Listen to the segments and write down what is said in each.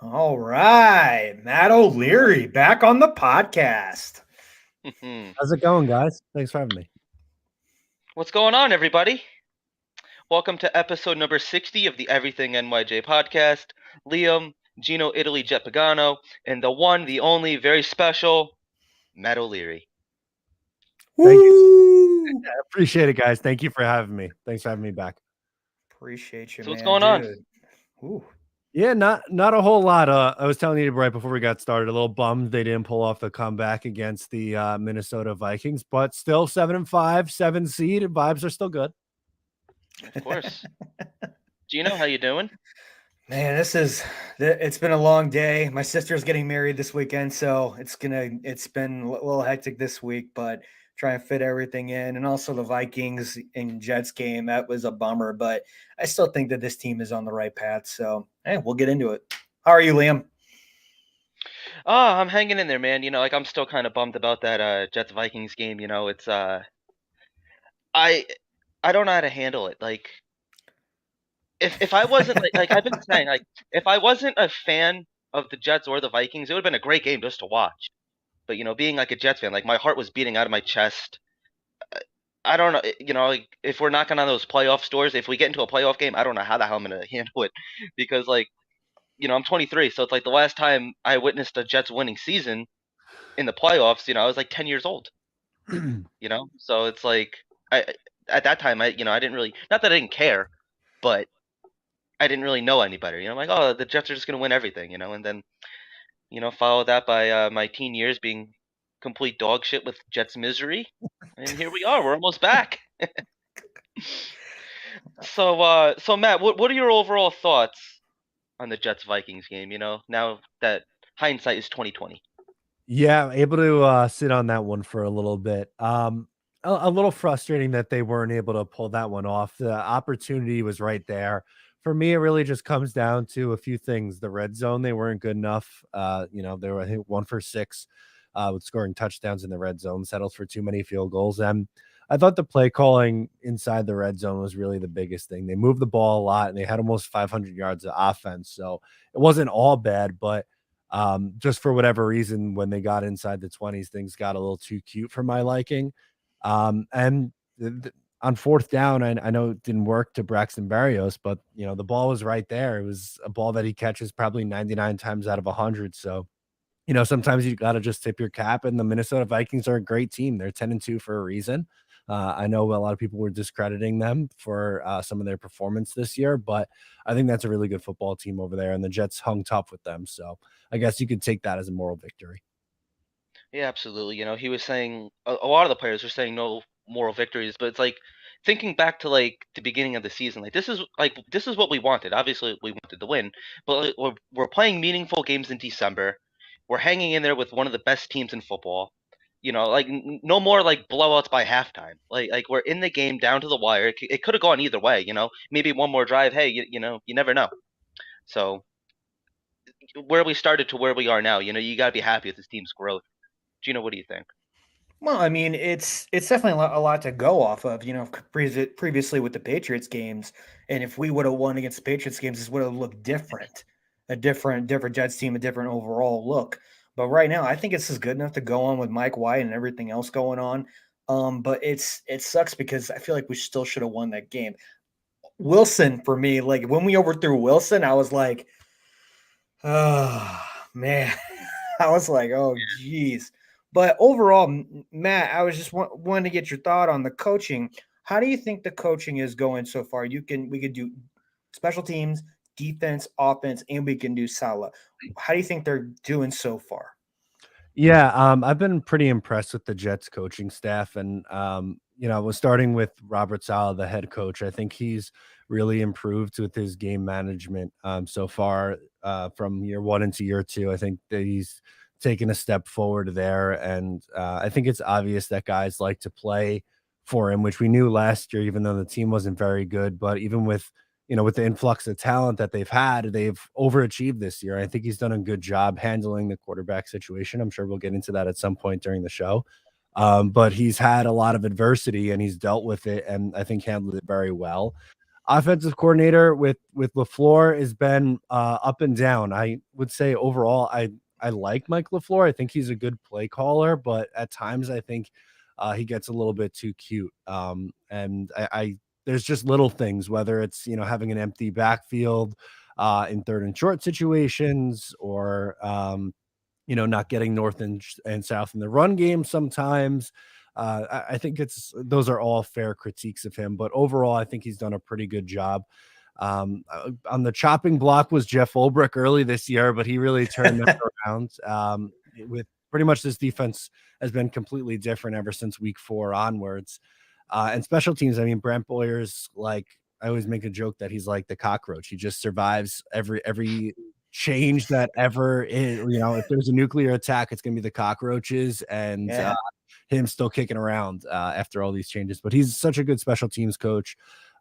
All right, Matt O'Leary back on the podcast. How's it going, guys? Thanks for having me. What's going on, everybody? Welcome to episode number 60 of the Everything NYJ podcast. Liam, Gino Italy Jet Pagano, and the one, the only, very special, Matt O'Leary. Thank you. Woo! I appreciate it, guys. Thank you for having me. Thanks for having me back. Appreciate you, So what's man, going on? dude. Ooh. Yeah, not a whole lot. I was telling you right before we got started, a little bummed they didn't pull off the comeback against the Minnesota Vikings, but still 7-5, 7 seed. Vibes are still good. Of course. Gino, how you doing? Man, it's been a long day. My sister's getting married this weekend, so it's been a little hectic this week, but trying to fit everything in. And also the Vikings and Jets game, that was a bummer, but I still think that this team is on the right path. So hey, we'll get into it. How are you, Liam? Oh, I'm hanging in there, man. I'm still kind of bummed about that Jets Vikings game. It's I I don't know how to handle it. Like if I wasn't like I've been saying, like if I wasn't a fan of the Jets or the Vikings, it would have been a great game just to watch. But being like a Jets fan, like my heart was beating out of my chest. I don't know, like if we're knocking on those playoff doors, if we get into a playoff game, I don't know how the hell I'm gonna handle it because like I'm 23, so it's like the last time I witnessed a Jets winning season in the playoffs, I was like 10 years old. So it's like I at that time I didn't really, not that I didn't care, but I didn't really know any better. I'm like, oh, the Jets are just gonna win everything, and then follow that by my teen years being complete dog shit with Jets misery, and here we are. We're almost back. So Matt, what are your overall thoughts on the Jets Vikings game? Now that hindsight is 2020. Yeah, able to sit on that one for a little bit. A little frustrating that they weren't able to pull that one off. The opportunity was right there. For me, it really just comes down to a few things. The red zone, they weren't good enough. They were, I think, 1 for 6 with scoring touchdowns in the red zone, settled for too many field goals. And I thought the play calling inside the red zone was really the biggest thing. They moved the ball a lot and they had almost 500 yards of offense. So it wasn't all bad, but just for whatever reason, when they got inside the 20s, things got a little too cute for my liking. And on fourth down, I know it didn't work to Braxton Berrios, but the ball was right there. It was a ball that he catches probably 99 times out of 100. So, sometimes you got to just tip your cap. And the Minnesota Vikings are a great team. They're 10-2 for a reason. I know a lot of people were discrediting them for some of their performance this year, but I think that's a really good football team over there, and the Jets hung tough with them. So I guess you could take that as a moral victory. Yeah, absolutely. He was saying a lot of the players were saying no moral victories, but it's like thinking back to like the beginning of the season, like this is what we wanted. Obviously, we wanted to win, but like, we're playing meaningful games in December. We're hanging in there with one of the best teams in football. Like no more like blowouts by halftime. Like we're in the game down to the wire. It could have gone either way. Maybe one more drive. Hey, you never know. So where we started to where we are now, you got to be happy with this team's growth. Gino, what do you think? Well, I mean, it's definitely a lot to go off of. Previously with the Patriots games, and if we would have won against the Patriots games, this would have looked different, a different Jets team, a different overall look. But right now, I think this is good enough to go on with Mike White and everything else going on. But it sucks because I feel like we still should have won that game. Wilson for me, like when we overthrew Wilson, I was like, oh man, I was like, oh geez. But overall, Matt, I was just wanting to get your thought on the coaching. How do you think the coaching is going so far? We could do special teams, defense, offense, and we can do Salah. How do you think they're doing so far? Yeah, I've been pretty impressed with the Jets coaching staff, and was starting with Robert Saleh, the head coach. I think he's really improved with his game management so far from year one into year two. I think that he's taken a step forward there, and I think it's obvious that guys like to play for him, which we knew last year, even though the team wasn't very good. But even with the influx of talent that they've overachieved this year. I think he's done a good job handling the quarterback situation. I'm sure we'll get into that at some point during the show. But he's had a lot of adversity and he's dealt with it, and I think handled it very well. Offensive coordinator with LaFleur has been up and down. I would say overall, I like Mike LaFleur. I think he's a good play caller, but at times I think he gets a little bit too cute. And I there's just little things, whether it's having an empty backfield in third and short situations, or not getting north and south in the run game sometimes. I think those are all fair critiques of him, but overall, I think he's done a pretty good job. On the chopping block was Jeff Ulbrich early this year, but he really turned that around. With pretty much this defense has been completely different ever since week 4 onwards. And special teams, I mean, Brent Boyer's like, I always make a joke that he's like the cockroach. He just survives every change that ever is. If there's a nuclear attack, it's gonna be the cockroaches, and Yeah. him still kicking around after all these changes. But he's such a good special teams coach.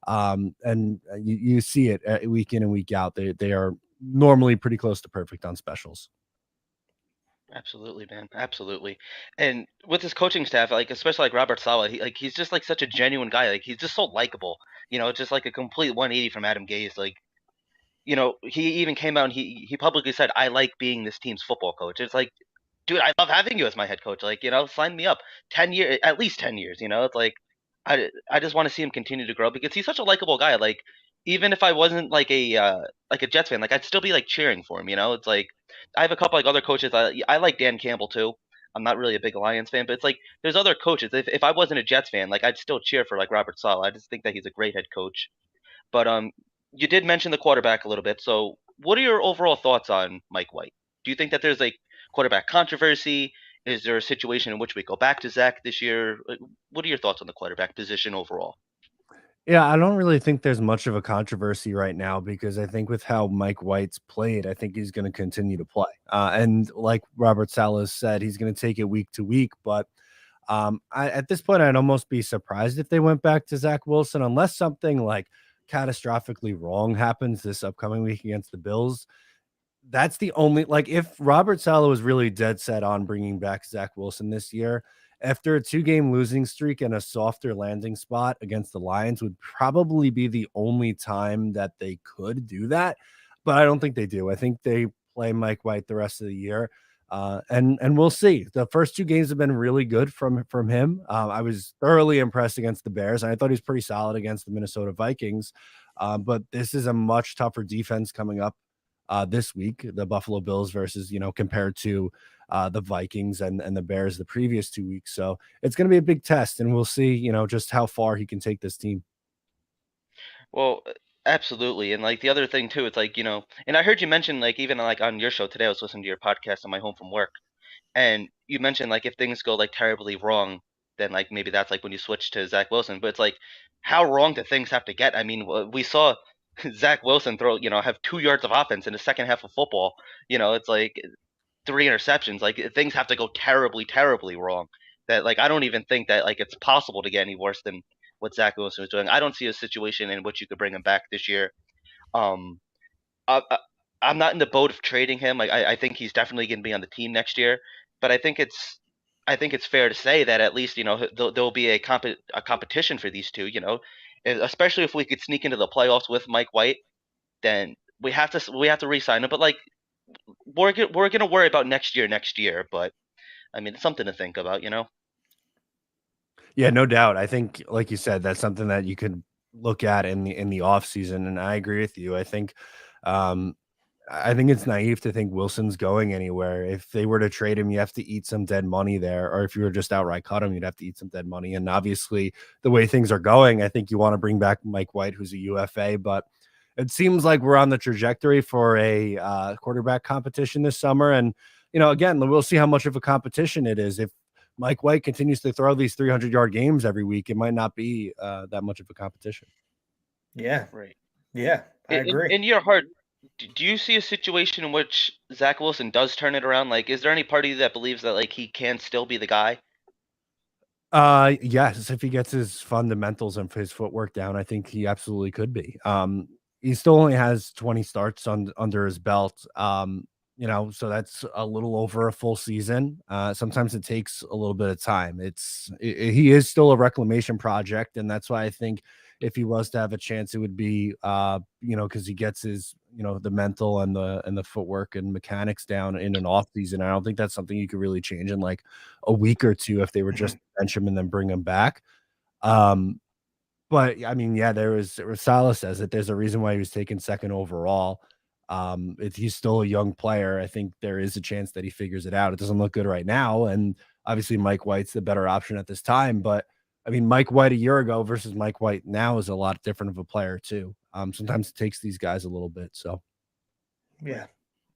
And you see it week in and week out. They are normally pretty close to perfect on specials. Absolutely, man. Absolutely. And with his coaching staff, like especially like Robert Saleh, he's just like such a genuine guy. Like he's just so likable. Just like a complete 180 from Adam Gase. Like, he even came out and he publicly said, "I like being this team's football coach." It's like, dude, I love having you as my head coach. Like, sign me up. 10 years, at least 10 years. It's like, I just want to see him continue to grow because he's such a likable guy. Like, even if I wasn't like a Jets fan, like I'd still be like cheering for him. It's like I have a couple like other coaches. I like Dan Campbell too. I'm not really a big Lions fan, but it's like there's other coaches. If I wasn't a Jets fan, like I'd still cheer for like Robert Saleh. I just think that he's a great head coach. But you did mention the quarterback a little bit. So what are your overall thoughts on Mike White? Do you think that there's like quarterback controversy? Is there a situation in which we go back to Zach this year? What are your thoughts on the quarterback position overall? Yeah, I don't really think there's much of a controversy right now, because I think with how Mike White's played, I think he's going to continue to play. And like Robert Salas said, he's going to take it week to week. But at this point, I'd almost be surprised if they went back to Zach Wilson, unless something like catastrophically wrong happens this upcoming week against the Bills. That's the only, like, if Robert Saleh was really dead set on bringing back Zach Wilson this year, after a 2-game losing streak and a softer landing spot against the Lions would probably be the only time that they could do that. But I don't think they do. I think they play Mike White the rest of the year. And we'll see. The first 2 games have been really good from him. I was thoroughly impressed against the Bears, and I thought he was pretty solid against the Minnesota Vikings. But this is a much tougher defense coming up this week, the Buffalo Bills versus, compared to the Vikings and the Bears the previous 2 weeks. So it's going to be a big test, and we'll see, just how far he can take this team. Well, absolutely. And like the other thing too, it's like, and I heard you mention like even like on your show today, I was listening to your podcast on my home from work. And you mentioned like if things go like terribly wrong, then like maybe that's like when you switch to Zach Wilson. But it's like, how wrong do things have to get? I mean, we saw Zach Wilson throw, have 2 yards of offense in the second half of football. It's like 3 interceptions. Like things have to go terribly, terribly wrong. That like I don't even think that like it's possible to get any worse than what Zach Wilson was doing. I don't see a situation in which you could bring him back this year. Um, I, I'm not in the boat of trading him. Like I think he's definitely going to be on the team next year. But I think it's fair to say that at least there'll be a competition for these two. Especially if we could sneak into the playoffs with Mike White, then we have to re-sign him. But like we're gonna worry about next year. But I mean, it's something to think about. Yeah, no doubt. I think, like you said, that's something that you could look at in the off season, and I agree with you. Um, I think it's naive to think Wilson's going anywhere. If they were to trade him, you have to eat some dead money there, or if you were just outright cut him, you'd have to eat some dead money. And obviously, the way things are going, I think you want to bring back Mike White, who's a UFA, but it seems like we're on the trajectory for a quarterback competition this summer. And again, we'll see how much of a competition it is. If Mike White continues to throw these 300-yard games every week, it might not be that much of a competition. Yeah. Right. Yeah. I agree. In your heart, do you see a situation in which Zach Wilson does turn it around? Like, is there any party that believes that like he can still be the guy? Yes, if he gets his fundamentals and his footwork down, I think he absolutely could be. He still only has 20 starts under his belt. So that's a little over a full season. Sometimes it takes a little bit of time. He is still a reclamation project, and that's why I think if he was to have a chance, it would be because he gets his the mental and the footwork and mechanics down in an off season. I don't think that's something you could really change in like a week or two if they were just Mhm. to bench him and then bring him back. Um, but I mean, yeah, Rosales says that there's a reason why he was taken second overall. He's still a young player. I think there is a chance that he figures it out. It doesn't look good right now, and obviously Mike White's the better option at this time. But I mean, Mike White a year ago versus Mike White now is a lot different of a player too. Sometimes it takes these guys a little bit. So Yeah,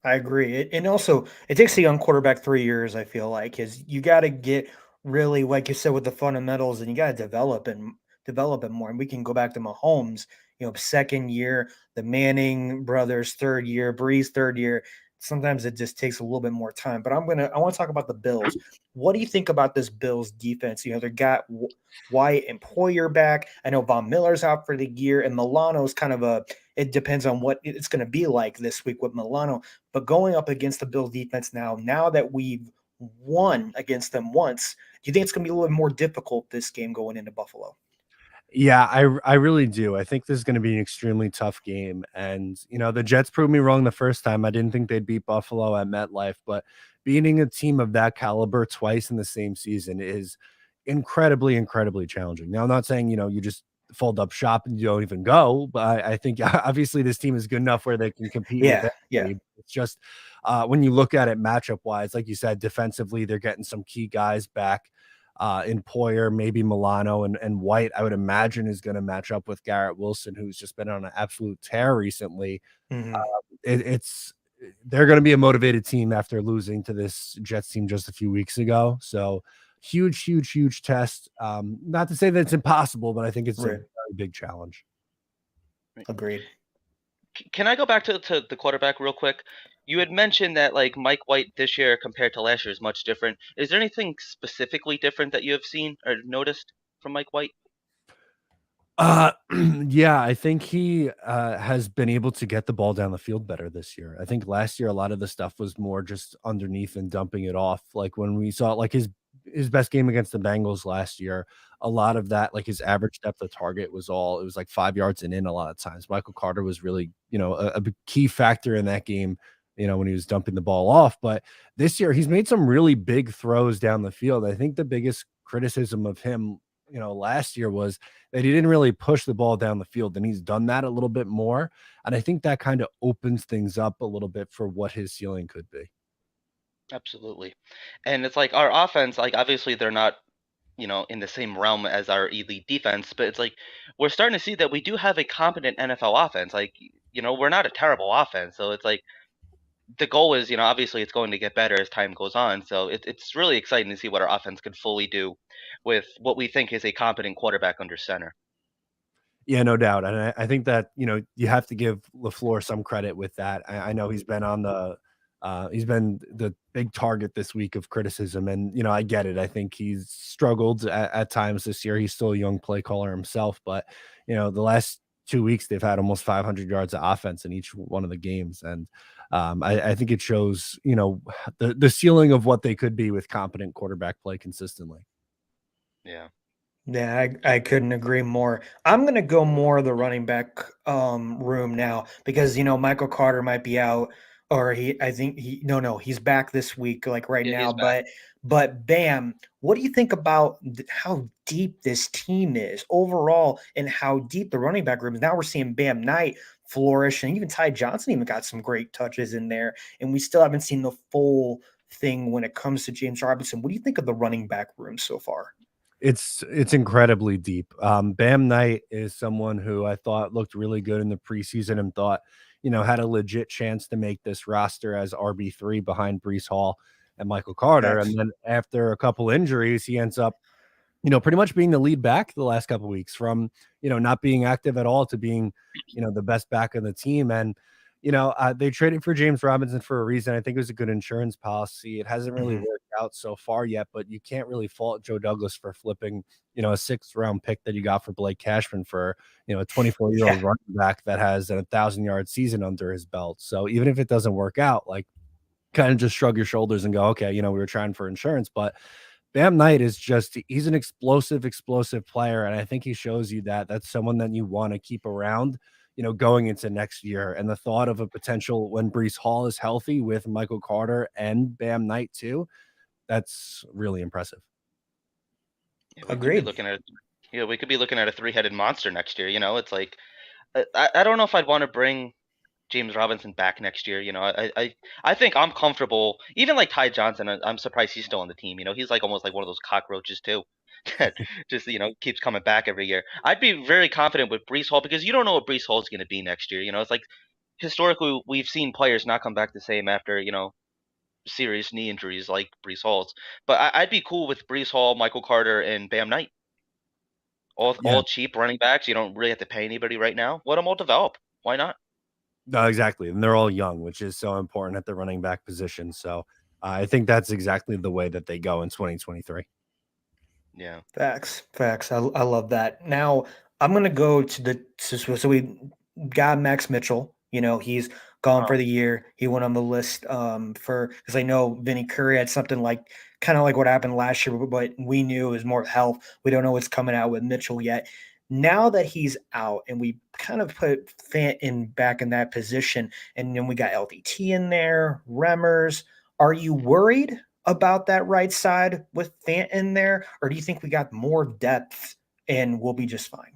I agree. And also, it takes a young quarterback 3 years, I feel like, is you got to get really, like you said, with the fundamentals, and you got to develop it more. And we can go back to Mahomes, second year, the Manning brothers, third year, Breeze, third year. Sometimes it just takes a little bit more time. But I want to talk about the Bills. What do you think about this Bills defense? They got Wyatt and Poyer back. I know Von Miller's out for the year, and Milano's kind of it depends on what it's going to be like this week with Milano. But going up against the Bills defense now that we've won against them once, do you think it's going to be a little bit more difficult this game going into Buffalo? yeah, I really do. I think this is going to be an extremely tough game. And, the Jets proved me wrong the first time. I didn't think they'd beat Buffalo at MetLife, but beating a team of that caliber twice in the same season is incredibly, incredibly challenging. Now, I'm not saying, you just fold up shop and you don't even go, but I think obviously this team is good enough where they can compete with Yeah. anybody. It's just when you look at it matchup wise, like you said, defensively, they're getting some key guys back in Poyer, maybe Milano and White, I would imagine is going to match up with Garrett Wilson, who's just been on an absolute tear recently. Hmm. It's they're going to be a motivated team after losing to this Jets team just a few weeks ago. So huge, huge, huge test. Not to say that it's impossible, but I think it's a Right. very big challenge. Agreed. Can I go back to the quarterback real quick? You had mentioned that like Mike White this year compared to last year is much different. Is there anything specifically different that you have seen or noticed from Mike White? Uh, yeah, I think he has been able to get the ball down the field better this year. I think last year a lot of the stuff was more just underneath and dumping it off. Like when we saw like his best game against the Bengals last year, a lot of that like his average depth of target it was like 5 yards and in a lot of times. Michael Carter was really a big key factor in that game. When he was dumping the ball off, but this year he's made some really big throws down the field. I think the biggest criticism of him, last year was that he didn't really push the ball down the field, and he's done that a little bit more, and I think that kinda opens things up a little bit for what his ceiling could be. Absolutely. And it's like our offense, like obviously they're not, in the same realm as our elite defense, but it's like we're starting to see that we do have a competent NFL offense. Like, we're not a terrible offense. So it's like the goal is, obviously it's going to get better as time goes on. So it's really exciting to see what our offense can fully do with what we think is a competent quarterback under center. Yeah, no doubt, and I think that, you have to give LaFleur some credit with that. I know he's been the big target this week of criticism, and, I get it. I think he's struggled at times this year. He's still a young play caller himself, but, the last 2 weeks, they've had almost 500 yards of offense in each one of the games, and, I think it shows, the ceiling of what they could be with competent quarterback play consistently. Yeah. Yeah, I couldn't agree more. I'm gonna go more the running back room now because Michael Carter might be out, or I think no, he's back this week, like right Yeah, now. he's back. But Bam, what do you think about how deep this team is overall, and how deep the running back room is? Now we're seeing Bam Knight flourish, and even Ty Johnson even got some great touches in there, and we still haven't seen the full thing when it comes to James Robinson. What do you think of the running back room so far? It's incredibly deep. Bam Knight is someone who I thought looked really good in the preseason and thought, had a legit chance to make this roster as RB3 behind Brees Hall and Michael Carter. Facts. And then after a couple injuries, he ends up pretty much being the lead back the last couple of weeks from, not being active at all to being, the best back on the team. And, they traded for James Robinson for a reason. I think it was a good insurance policy. It hasn't really Mhm. worked out so far yet, but you can't really fault Joe Douglas for flipping, a 6th round pick that you got for Blake Cashman for, a 24-year-old Yeah. running back that has a 1,000-yard season under his belt. So even if it doesn't work out, like kind of just shrug your shoulders and go, okay, we were trying for insurance, but Bam Knight is he's an explosive player, and I think he shows you that that's someone that you want to keep around, going into next year. And the thought of a potential when Brees Hall is healthy with Michael Carter and Bam Knight too, that's really impressive. Yeah, we could be Agreed. looking at we could be looking at a three-headed monster next year. It's like I don't know if I'd want to bring James Robinson back next year. I think I'm comfortable. Even like Ty Johnson, I'm surprised he's still on the team. He's like almost like one of those cockroaches too, that just keeps coming back every year. I'd be very confident with Brees Hall because you don't know what Brees Hall is going to be next year. It's like historically we've seen players not come back the same after serious knee injuries like Brees Hall's. But I'd be cool with Brees Hall, Michael Carter, and Bam Knight. Yeah, All cheap running backs. You don't really have to pay anybody right now. Let them all develop. Why not? no, exactly. And they're all young, which is so important at the running back position. So I think that's exactly the way that they go in 2023. Yeah. Facts. I love that. Now I'm gonna go to so we got Max Mitchell. He's gone for Oh, the year. He went on the list for because I know Vinny Curry had something like kind of like what happened last year, but we knew it was more health. We don't know what's coming out with Mitchell yet. Now that he's out and we kind of put Fant in back in that position, and then we got LVT in there, Remmers. Are you worried about that right side with Fant in there, or do you think we got more depth and we'll be just fine?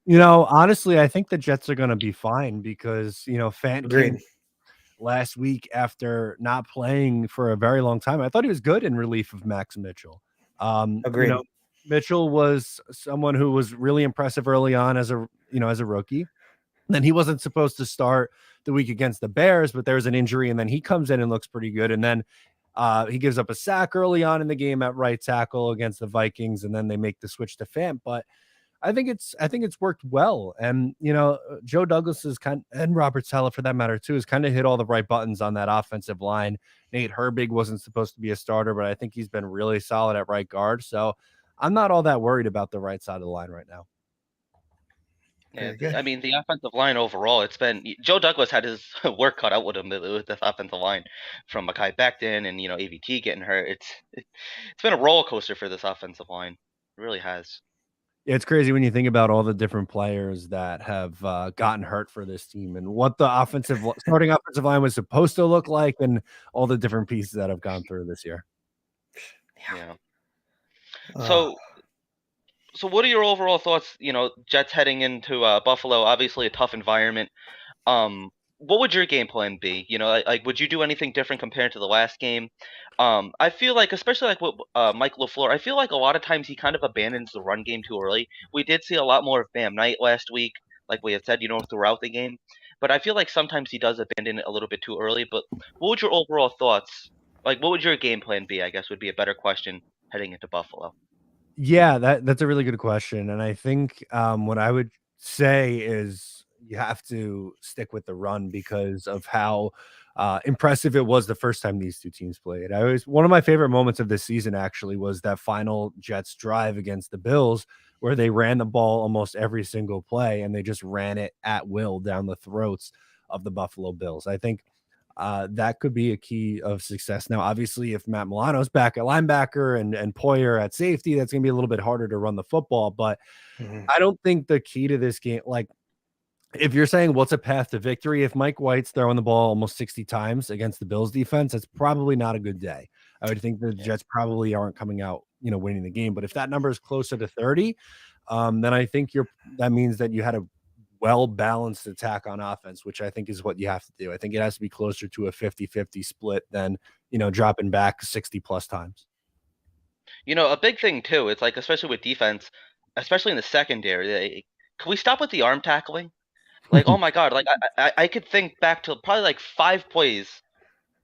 Honestly, I think the Jets are going to be fine because, Fant came Agreed. last week after not playing for a very long time. I thought he was good in relief of Max Mitchell. Um, you Agreed. know, Mitchell was someone who was really impressive early on as a rookie. Then he wasn't supposed to start the week against the Bears, but there's an injury, and then he comes in and looks pretty good. And then he gives up a sack early on in the game at right tackle against the Vikings, and then they make the switch to Fant. But I think it's worked well. And Joe Douglas is and Robert Saleh for that matter too has kind of hit all the right buttons on that offensive line. Nate Herbig wasn't supposed to be a starter, but I think he's been really solid at right guard. So I'm not all that worried about the right side of the line right now. yeah. Very good. I mean, the offensive line overall, it's been Joe Douglas had his work cut out with him with the offensive line, from Mekhi Becton and AVT getting hurt. It's been a roller coaster for this offensive line. It really has. It's crazy when you think about all the different players that have gotten hurt for this team and what the starting offensive line was supposed to look like, and all the different pieces that have gone through this year. Yeah. Yeah. Uh, So what are your overall thoughts? Jets heading into Buffalo, obviously a tough environment. What would your game plan be? Like would you do anything different compared to the last game? I feel like, especially like with Mike LaFleur, I feel like a lot of times he kind of abandons the run game too early. We did see a lot more of Bam Knight last week, like we had said, throughout the game. But I feel like sometimes he does abandon it a little bit too early. But what would your overall thoughts? Like, what would your game plan be? I guess would be a better question heading into Buffalo. Yeah, that's a really good question, and I think, what I would say is you have to stick with the run because of how, impressive it was the first time these 2 teams played. I was One of my favorite moments of this season actually was that final Jets drive against the Bills where they ran the ball almost every single play, and they just ran it at will down the throats of the Buffalo Bills. I think that could be a key of success. Now, obviously, if Matt Milano's back at linebacker and Poyer at safety, that's going to be a little bit harder to run the football. But mhm. I don't think the key to this game, like if you're saying what's a path to victory, if Mike White's throwing the ball almost 60 times against the Bills defense, that's probably not a good day. I would think the Yeah. Jets probably aren't coming out, winning the game. But if that number is closer to 30, then I think that means that you had a well-balanced attack on offense, which I think is what you have to do. I think it has to be closer to a 50-50 split than, dropping back 60 plus times. A big thing too, it's like, especially with defense, especially in the secondary, can we stop with the arm tackling? Like, oh my God, like I could think back to probably like 5 plays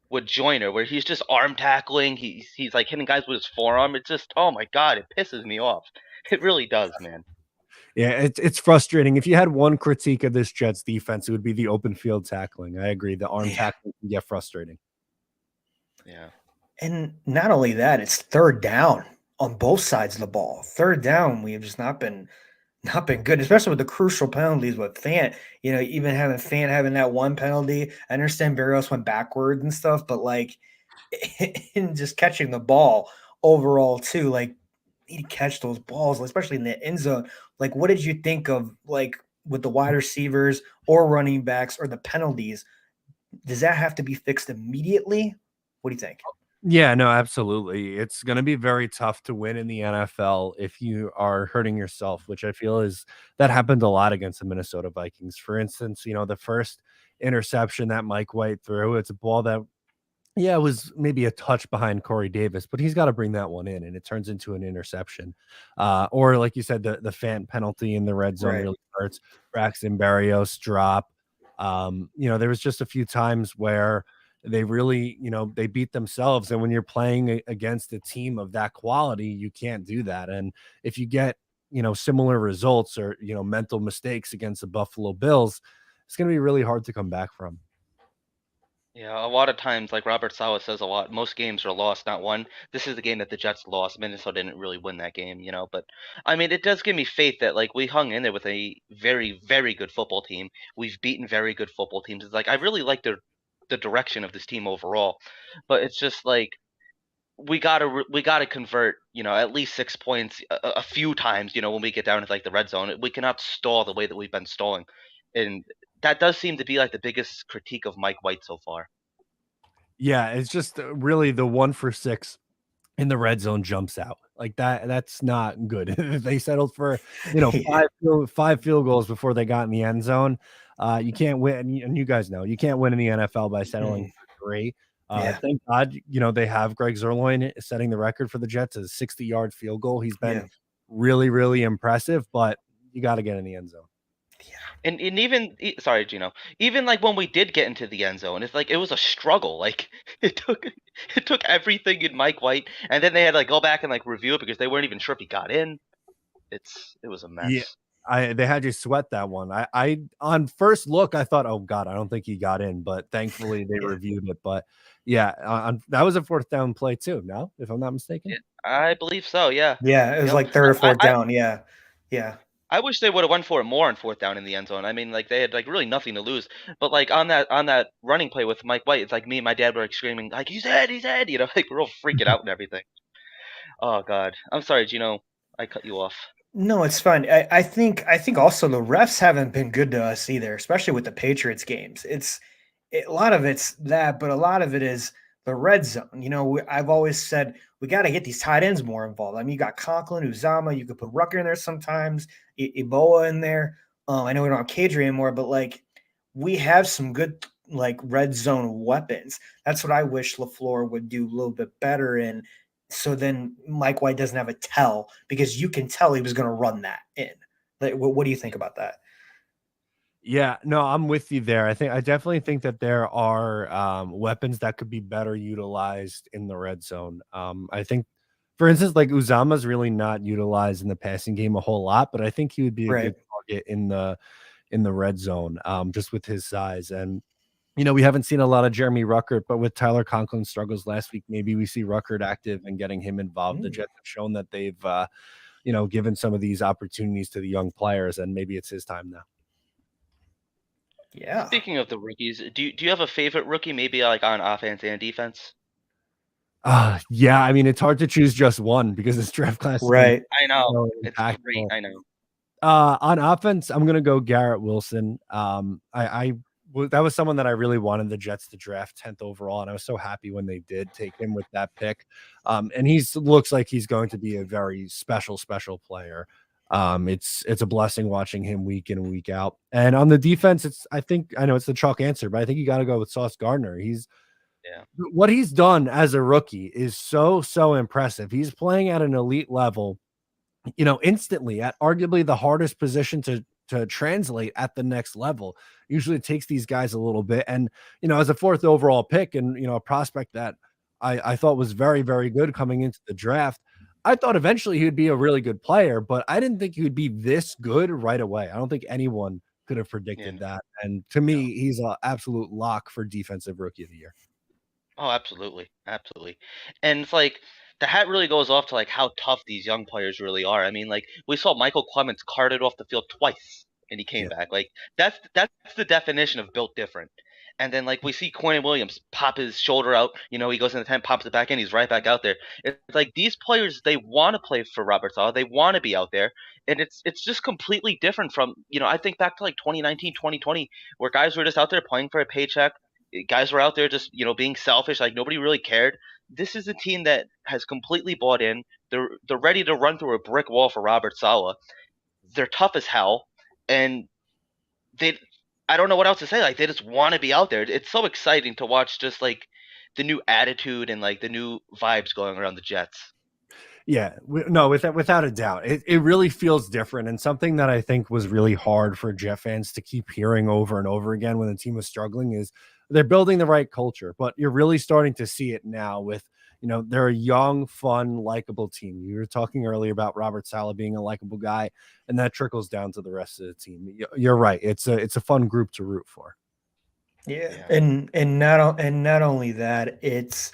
with Joyner where he's just arm tackling, he's like hitting guys with his forearm. It's just, oh my God, it pisses me off. It really does, man. Yeah, it's frustrating. If you had one critique of this Jets defense, it would be the open field tackling. I agree. The arm Yeah. tackling can get frustrating. Yeah. And not only that, it's third down on both sides of the ball. Third down, we have just not been good, especially with the crucial penalties with Fant. Even having Fant having that one penalty. I understand Barrios went backwards and stuff, but like in just catching the ball overall too. Like, need to catch those balls, especially in the end zone. Like, what did you think of like with the wide receivers or running backs or the penalties? Does that have to be fixed immediately? What do you think? Yeah, no, absolutely. It's going to be very tough to win in the NFL if you are hurting yourself, which I feel is that happened a lot against the Minnesota Vikings. For instance, the first interception that Mike White threw, it's a ball that, yeah, it was maybe a touch behind Corey Davis, but he's got to bring that one in, and it turns into an interception. Or like you said, the Fant penalty in the red zone Right. really hurts. Braxton Berrios drop. There was just a few times where they really, they beat themselves. And when you're playing against a team of that quality, you can't do that. And if you get, similar results or, mental mistakes against the Buffalo Bills, it's going to be really hard to come back from. Yeah, a lot of times, like Robert Saleh says a lot, most games are lost, not won. This is the game that the Jets lost. Minnesota didn't really win that game, but I mean, it does give me faith that like we hung in there with a very, very good football team. We've beaten very good football teams. It's like I really like the direction of this team overall, but it's just like we gotta convert, at least 6 points a few times, when we get down to like the red zone. We cannot stall the way that we've been stalling, and that does seem to be like the biggest critique of Mike White so far. Yeah, it's just really the 1 for 6 in the red zone jumps out. Like that's not good. They settled for, Yeah. 5 field goals before they got in the end zone. You can't win, and you guys know, you can't win in the NFL by settling Mm, for 3. yeah. Thank God, they have Greg Zerloin setting the record for the Jets as a 60-yard field goal. He's been Yeah. really, really impressive, but you gotta get in the end zone. And even sorry, Gino. Even like when we did get into the end zone, it's like it was a struggle. Like it took everything in Mike White, and then they had to like go back and like review it because they weren't even sure if he got in. It was a Yeah. mess. They had you sweat that one. I on first look, I thought, "Oh god, I don't think he got in," but thankfully they Yeah. reviewed it. But yeah, on that was a 4th down play too, no? If I'm not mistaken? Yeah, I believe so. Yeah. Yeah. It was Yep. like third or I fourth I, down. Yeah. Yeah. I wish they would have went for it more on fourth down in the end zone. I mean, like they had like really nothing to lose. But like on that running play with Mike White, it's like me and my dad were like screaming like he's head. Like we're all freaking out and everything. Oh God, I'm sorry, Gino. I cut you off. No, it's fine. I think also the refs haven't been good to us either, especially with the Patriots games. A lot of it's that, but a lot of it is the red zone. I've always said we got to get these tight ends more involved. I mean, you got Conklin, Uzama, you could put Rucker in there sometimes, Ebola in there. I know we don't have Kadri anymore, but like we have some good like red zone weapons. That's what I wish LaFleur would do a little bit better in. So then Mike White doesn't have a tell because you can tell he was going to run that in. Like, what do you think about that? Yeah, no, I'm with you there. I definitely think that there are, weapons that could be better utilized in the red zone. I think, for instance, like Uzama's really not utilized in the passing game a whole lot, but I think he would be a Right. good target in the red zone, just with his size. And we haven't seen a lot of Jeremy Ruckert, but with Tyler Conklin's struggles last week, maybe we see Ruckert active and getting him involved. The Mm, Jets have shown that they've, given some of these opportunities to the young players, and maybe it's his time now. yeah. Speaking of the rookies, do you have a favorite rookie, maybe like on offense and defense? Yeah, I mean, it's hard to choose just one because this draft class has been Right. I know so it's great. impactful. I know. On offense, I'm gonna go Garrett Wilson. That was someone that I really wanted the Jets to draft 10th overall, and I was so happy when they did take him with that pick. And he's looks like he's going to be a very special, special player. It's a blessing watching him week in and week out. And on the defense, I know it's the chalk answer, but I think you got to go with Sauce Gardner. He's Yeah. what he's done as a rookie is so so impressive. He's playing at an elite level, instantly at arguably the hardest position to translate at the next level. Usually it takes these guys a little bit. And, as a 4th overall pick and, a prospect that I thought was very, very good coming into the draft, I thought eventually he would be a really good player, but I didn't think he would be this good right away. I don't think anyone could have Yeah. predicted that. And to No. me, he's an absolute lock for defensive rookie of the year. Oh, absolutely, absolutely. And it's like the hat really goes off to like how tough these young players really are. I mean, like we saw Michael Clemens carted off the field twice. and he came Yeah. back. Like that's the definition of built different. And then like we see Quinn Williams pop his shoulder out, he goes in the tent, pops it back in, he's right back out there. It's like these players, they want to play for Robert Sala, they want to be out there, and it's just completely different from I think back to like 2019, 2020, where guys were just out there playing for a paycheck. Guys were out there just being selfish, like nobody really cared. This is a team that has completely bought in. They're ready to run through a brick wall for Robert Sala. They're tough as hell, and they I don't know what else to say. Like they just want to be out there. It's so exciting to watch just like the new attitude and like the new vibes going around the Jets. Yeah, no, without a doubt, it really feels different, and something that I think was really hard for Jet fans to keep hearing over and over again when the team was struggling is they're building the right culture, but you're really starting to see it now with they're a young, fun, likable team. You were talking earlier about Robert Saleh being a likable guy, and that trickles down to the rest of the team. You're right; it's a fun group to root for. Yeah, Yeah. and not only that, it's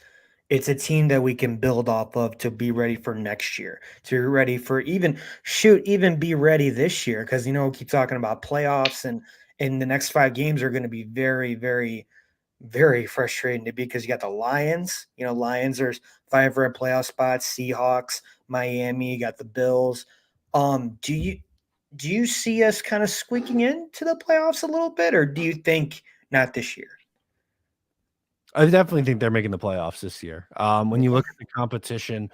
a team that we can build off of to be ready for next year, to be ready for even be ready this year because we keep talking about playoffs and the next 5 games are going to be very, very, very frustrating because you got the Lions. Lions are fighting for a playoff spot. Seahawks, Miami, you got the Bills. Do you see us kind of squeaking into the playoffs a little bit, or do you think not this year? I definitely think they're making the playoffs this year. When you Okay. look at the competition,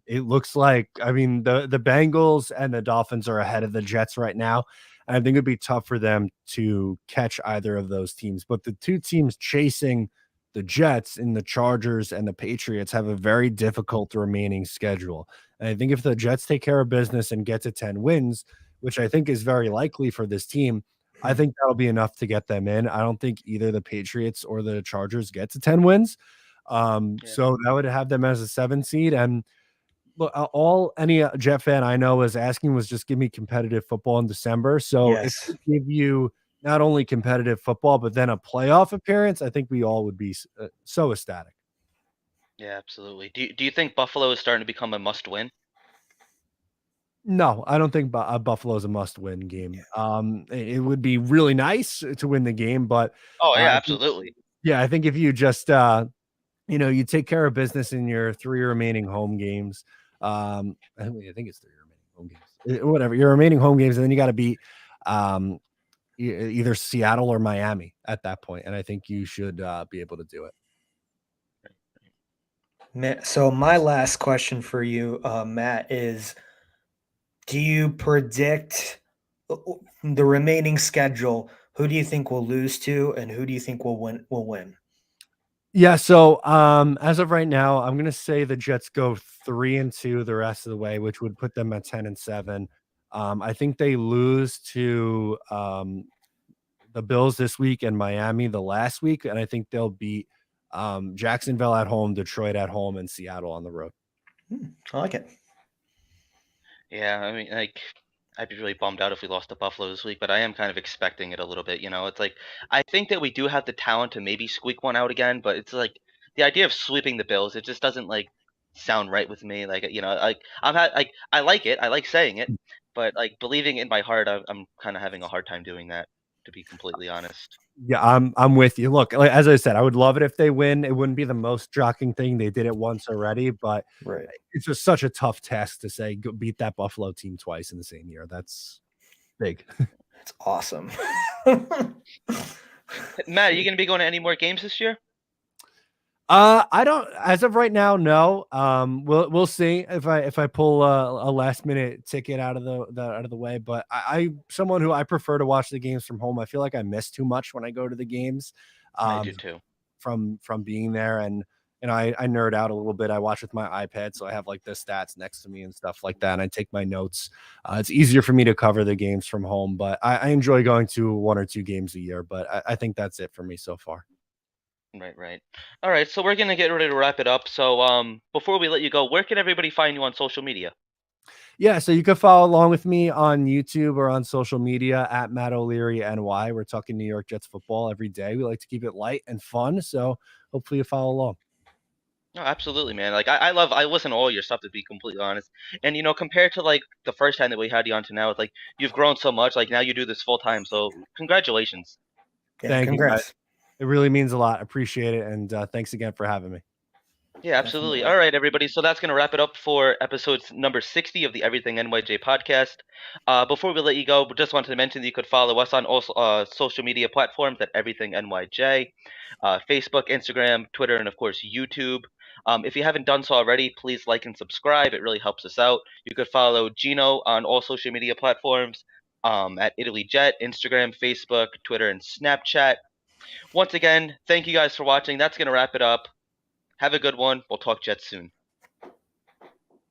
it looks like the Bengals and the Dolphins are ahead of the Jets right now. And I think it'd be tough for them to catch either of those teams. But the two teams chasing the Jets in the Chargers and the Patriots have a very difficult remaining schedule. And I think if the Jets take care of business and get to 10 wins, which I think is very likely for this team, I think that'll be enough to get them in. I don't think either the Patriots or the Chargers get to 10 wins. Yeah. So that would have them as a 7 seed. And look, all any Jet fan I know is asking was just give me competitive football in December. So if Yes. we give you not only competitive football, but then a playoff appearance, I think we all would be so ecstatic. Yeah, absolutely. Do you think Buffalo is starting to become a must win? No, I don't think Buffalo is a must-win game. It would be really nice to win the game, but Oh yeah, I think, absolutely. yeah, I think if you just you take care of business in your 3 remaining home games. I think it's 3 remaining home games. Whatever, your remaining home games, and then you gotta beat, um, either Seattle or Miami at that point, and I think you should, be able to do it. So my last question for you, Matt, is: do you predict the remaining schedule? Who do you think will lose to, and who do you think will win? Will win? Yeah, so, as of right now, I'm gonna say the Jets go 3-2 the rest of the way, which would put them at 10-7. I think they lose to, the Bills this week and Miami the last week, and I think they'll beat, Jacksonville at home, Detroit at home, and Seattle on the road. I like it. Yeah, I mean, like, I'd be really bummed out if we lost to Buffalo this week, but I am kind of expecting it a little bit. It's like I think that we do have the talent to maybe squeak one out again, but it's like the idea of sweeping the Bills, it just doesn't like sound right with me. Like, like I like it, I like saying it, but like believing in my heart, I'm kind of having a hard time doing that, to be completely honest. Yeah, I'm with you. Look, like, as I said, I would love it if they win. It wouldn't be the most shocking thing. They did it once already, but Right. it's just such a tough task to say, "Go beat that Buffalo team twice in the same year." That's big. It's awesome. Matt, are you gonna be going to any more games this year? I don't as of right now, no. We'll see if I pull a last minute ticket out of the way. But I someone who I prefer to watch the games from home. I feel like I miss too much when I go to the games, I um, do too. from being there. And I nerd out a little bit. I watch with my iPad, so I have like the stats next to me and stuff like that. And I take my notes. It's easier for me to cover the games from home, but I enjoy going to 1 or 2 games a year. But I think that's it for me so far. Right, right. All right, so we're gonna get ready to wrap it up. So, before we let you go, where can everybody find you on social media? Yeah, so you can follow along with me on YouTube or on social media at Matt O'Leary NY. We're talking New York Jets football every day. We like to keep it light and fun, so hopefully you follow along. No, absolutely, man. Like I listen to all your stuff to be completely honest. And compared to like the first time that we had you on to now, it's like you've grown so much. Like now you do this full time. So congratulations. Yeah, Thank you, guys. congrats. It really means a lot. Appreciate it, and thanks again for having me. Yeah, absolutely. Definitely. All right, everybody. So that's going to wrap it up for episode number 60 of the Everything NYJ podcast. Before we let you go, we just wanted to mention that you could follow us on all social media platforms at Everything NYJ, Facebook, Instagram, Twitter, and of course, YouTube. If you haven't done so already, please like and subscribe. It really helps us out. You could follow Gino on all social media platforms at Italy Jet, Instagram, Facebook, Twitter, and Snapchat. Once again, thank you guys for watching. That's going to wrap it up. Have a good one. We'll talk Jets soon.